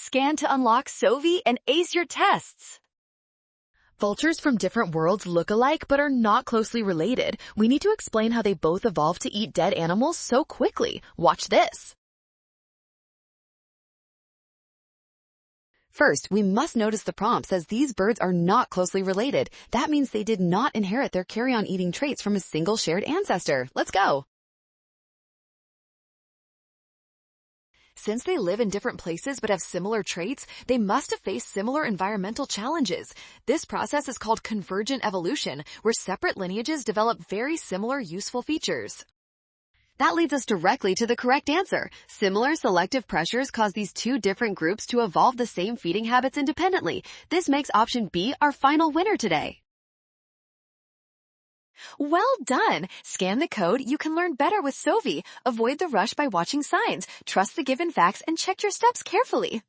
Scan to unlock Sovi and ace your tests. Vultures from different worlds look alike but are not closely related. We need to explain how they both evolved to eat dead animals so quickly. Watch this. First, we must notice the prompt says these birds are not closely related. That means they did not inherit their carry-on eating traits from a single shared ancestor. Let's go. Since they live in different places but have similar traits, they must have faced similar environmental challenges. This process is called convergent evolution, where separate lineages develop very similar useful features. That leads us directly to the correct answer. Similar selective pressures cause these two different groups to evolve the same feeding habits independently. This makes option B our final winner today. Well done! Scan the code. You can learn better with Sovi. Avoid the rush by watching signs. Trust the given facts and check your steps carefully.